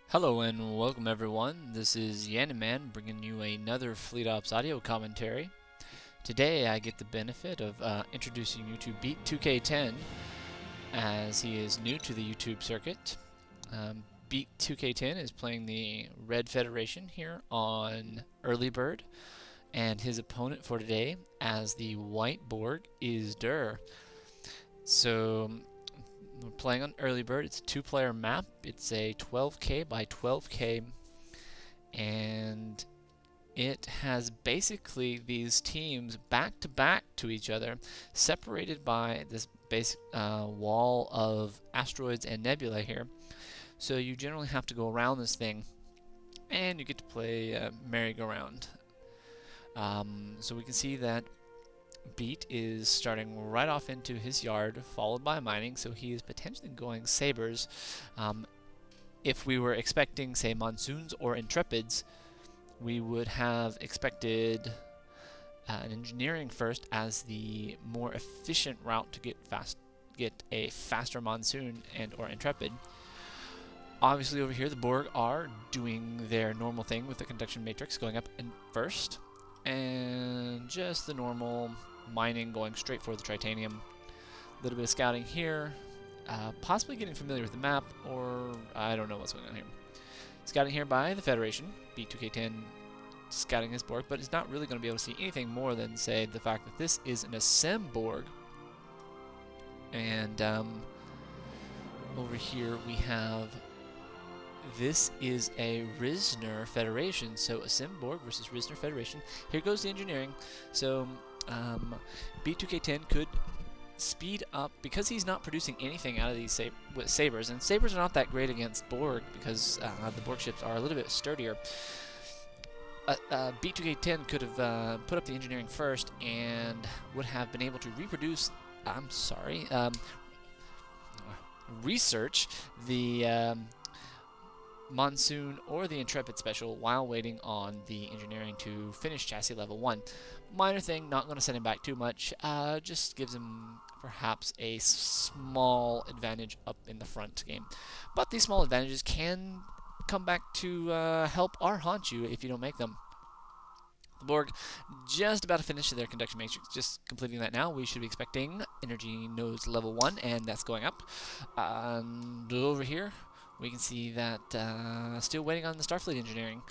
Hello and welcome everyone, this is Yaniman bringing you another Fleet Ops audio commentary. Today I get the benefit of introducing you to Beat2k10 as he is new to the YouTube circuit. Beat2k10 is playing the Red Federation here on Early Bird, and his opponent for today as the White Borg is Drrrr. So we're playing on Early Bird. It's a two-player map. It's a 12k by 12k, and it has basically these teams back to back to each other, separated by this basic wall of asteroids and nebula here. So you generally have to go around this thing, and you get to play merry-go-round. So we can see that Beat is starting right off into his yard, followed by mining, so he is potentially going sabers. If we were expecting, say, monsoons or intrepids, we would have expected an engineering first as the more efficient route to get a faster monsoon and or intrepid. Obviously over here the Borg are doing their normal thing with the conduction matrix going up in first, and just the normal mining going straight for the titanium. A little bit of scouting here, possibly getting familiar with the map, or I don't know what's going on here. Scouting here by the Federation, Beat2k10 scouting his Borg, but is not really going to be able to see anything more than, say, the fact that this is an Ascem Borg. And over here we have, this is a Risner Federation, so Ascem Borg versus Risner Federation. Here goes the engineering. So Beat2k10 could speed up, because he's not producing anything out of these sabers, and sabers are not that great against Borg because the Borg ships are a little bit sturdier. Beat2k10 could have put up the engineering first and would have been able to research the monsoon or the intrepid special while waiting on the engineering to finish chassis level 1. Minor thing, not going to set him back too much, just gives him perhaps a small advantage up in the front game. But these small advantages can come back to help or haunt you if you don't make them. The Borg just about to finish their conduction matrix, just completing that now. We should be expecting energy nodes level 1, and that's going up. And over here we can see that still waiting on the Starfleet engineering,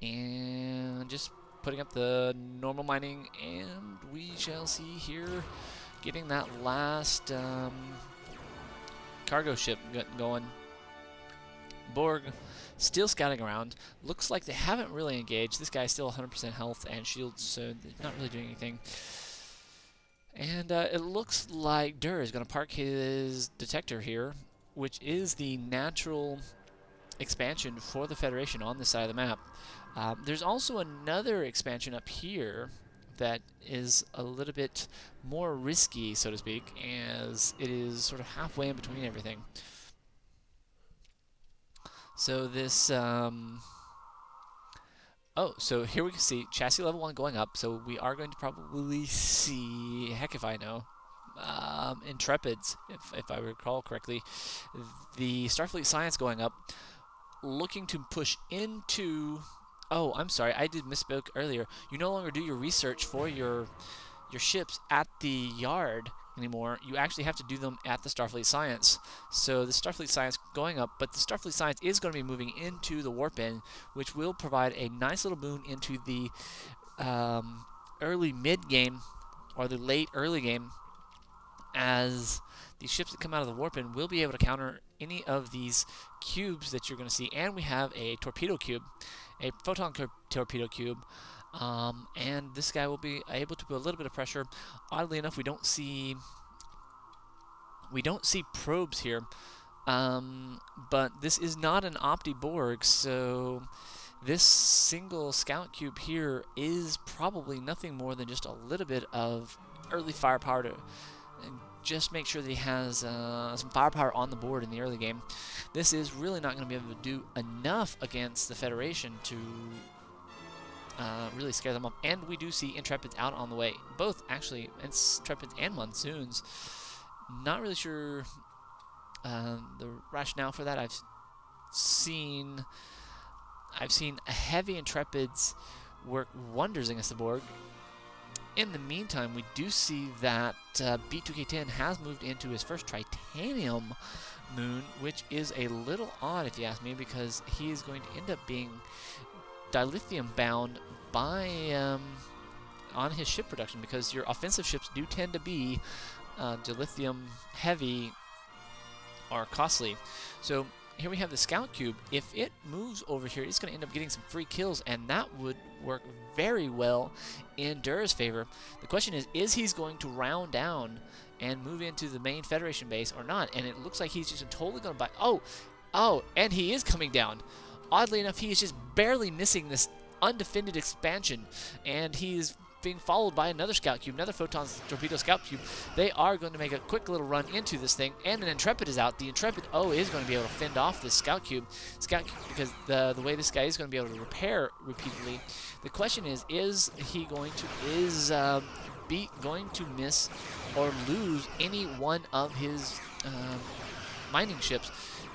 and just putting up the normal mining, and we shall see here getting that last cargo ship going. Borg still scouting around. Looks like they haven't really engaged. This guy's still 100% health and shields, so they're not really doing anything. And it looks like Drrrr is going to park his detector here, which is the natural expansion for the Federation on this side of the map. There's also another expansion up here that is a little bit more risky, so to speak, as it is sort of halfway in between everything. So this, so here we can see chassis level 1 going up, so we are going to probably see, heck if I know, Intrepids, if I recall correctly. The Starfleet Science going up, looking to push into... Oh, I'm sorry, I did misspoke earlier. You no longer do your research for your ships at the yard anymore. You actually have to do them at the Starfleet Science. So the Starfleet Science going up, but the Starfleet Science is going to be moving into the warp in, which will provide a nice little boon into the early mid game, or the late early game, as the ships that come out of the warp-in will be able to counter any of these cubes that you're going to see. And we have a torpedo cube, a photon torpedo cube, and this guy will be able to put a little bit of pressure. Oddly enough, we don't see probes here, but this is not an Opti Borg, so this single scout cube here is probably nothing more than just a little bit of early firepower to just make sure that he has some firepower on the board in the early game. This is really not going to be able to do enough against the Federation to really scare them up. And we do see Intrepids out on the way. Both, actually, Intrepids and Monsoons. Not really sure the rationale for that. I've seen heavy Intrepids work wonders against the Borg. In the meantime, we do see that Beat2k10 has moved into his first Tritanium moon, which is a little odd if you ask me, because he is going to end up being dilithium bound by on his ship production, because your offensive ships do tend to be dilithium heavy or costly. So here we have the Scout Cube. If it moves over here, it's going to end up getting some free kills, and that would work very well in Drrr's favor. The question is he going to round down and move into the main Federation base or not? And it looks like he's just totally going to buy... Oh, and he is coming down. Oddly enough, he is just barely missing this undefended expansion, and he's being followed by another Scout Cube, another Photon Torpedo Scout Cube. They are going to make a quick little run into this thing, and an Intrepid is out. The Intrepid, is going to be able to fend off this Scout Cube, because the way this guy is going to be able to repair repeatedly. The question is he going to, Beat going to miss or lose any one of his mining ships?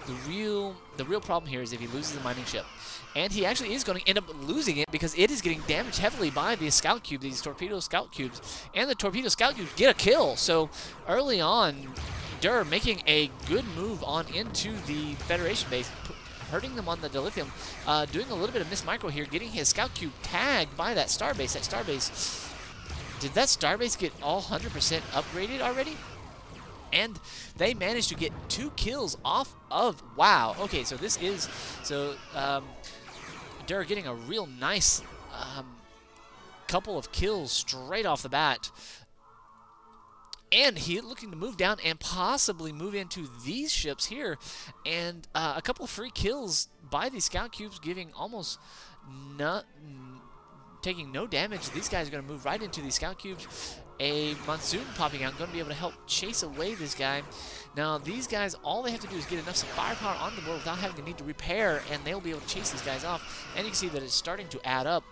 The real problem here is if he loses the mining ship. And he actually is going to end up losing it, because it is getting damaged heavily by the Scout Cube, these Torpedo Scout Cubes. And the Torpedo Scout Cubes get a kill. So early on, Drrrr making a good move on into the Federation base, hurting them on the dilithium, doing a little bit of miss micro here, getting his Scout Cube tagged by that Starbase. That Starbase, did that Starbase get all 100% upgraded already? And they managed to get 2 kills off of... Wow. Okay, so this is... So, Drrrr getting a real nice couple of kills straight off the bat. And he looking to move down and possibly move into these ships here. And a couple of free kills by these Scout Cubes, giving almost taking no damage. These guys are going to move right into these Scout Cubes. A Monsoon popping out, going to be able to help chase away this guy. Now, these guys, all they have to do is get enough firepower on the board without having to need to repair, and they'll be able to chase these guys off. And you can see that it's starting to add up.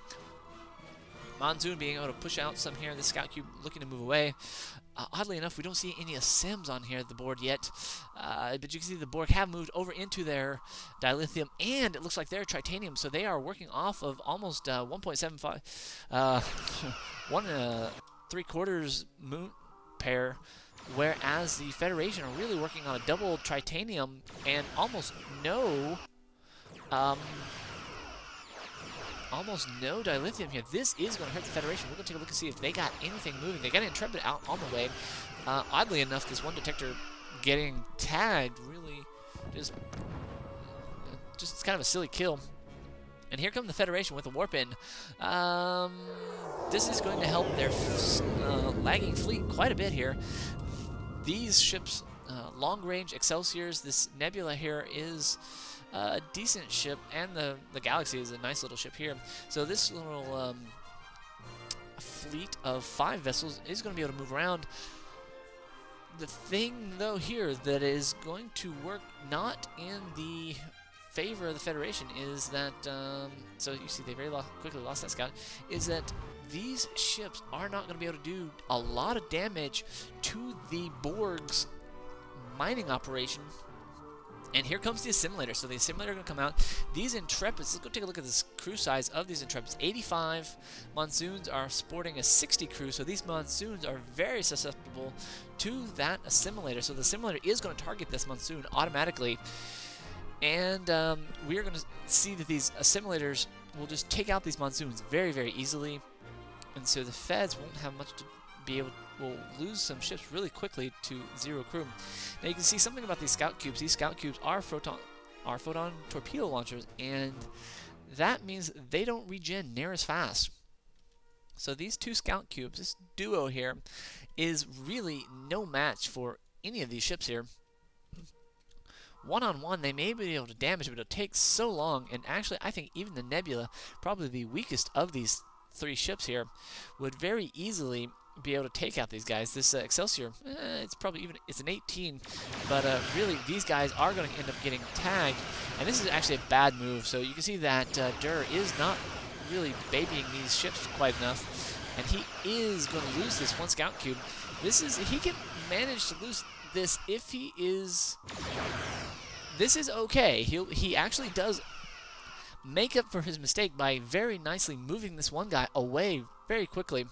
Monsoon being able to push out some here. The Scout Cube looking to move away. Oddly enough, we don't see any Sims on here at the board yet. But you can see the Borg have moved over into their dilithium, and it looks like they're Tritanium. So they are working off of almost 1.75, 1 3/4 moon pair, whereas the Federation are really working on a double Tritanium and almost no dilithium here. This is going to hurt the Federation. We're going to take a look and see if they got anything moving. They got an Intrepid out on the way. Oddly enough, this one detector getting tagged really just it's kind of a silly kill. And here comes the Federation with a warp in. This is going to help their lagging fleet quite a bit here. These ships, long-range Excelsiors, this Nebula here is a decent ship, and the Galaxy is a nice little ship here. So this little fleet of 5 vessels is going to be able to move around. The thing, though, here that is going to work not in the favor of the Federation is that, so you see they very quickly lost that Scout, is that these ships are not going to be able to do a lot of damage to the Borg's mining operation. And here comes the Assimilator. So the Assimilator are going to come out. These Intrepids, let's go take a look at this crew size of these Intrepids. 85 Monsoons are sporting a 60 crew, so these Monsoons are very susceptible to that Assimilator. So the Assimilator is going to target this Monsoon automatically. And we are going to see that these Assimilators will just take out these Monsoons very, very easily. And so the Feds won't have much to be able to, will lose some ships really quickly to 0 crew. Now you can see something about these Scout Cubes. These Scout Cubes are photon torpedo launchers, and that means they don't regen near as fast. So these 2 Scout Cubes, this duo here, is really no match for any of these ships here. One-on-one, they may be able to damage, but it'll take so long. And actually, I think even the Nebula, probably the weakest of these 3 ships here, would very easily be able to take out these guys. This Excelsior, it's probably it's an 18, but really these guys are going to end up getting tagged, and this is actually a bad move. So you can see that Drrrr is not really babying these ships quite enough, and he is going to lose this 1 Scout Cube. He can manage to lose this if he is this is okay. He actually does make up for his mistake by very nicely moving this one guy away very quickly.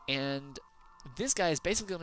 And this guy is basically going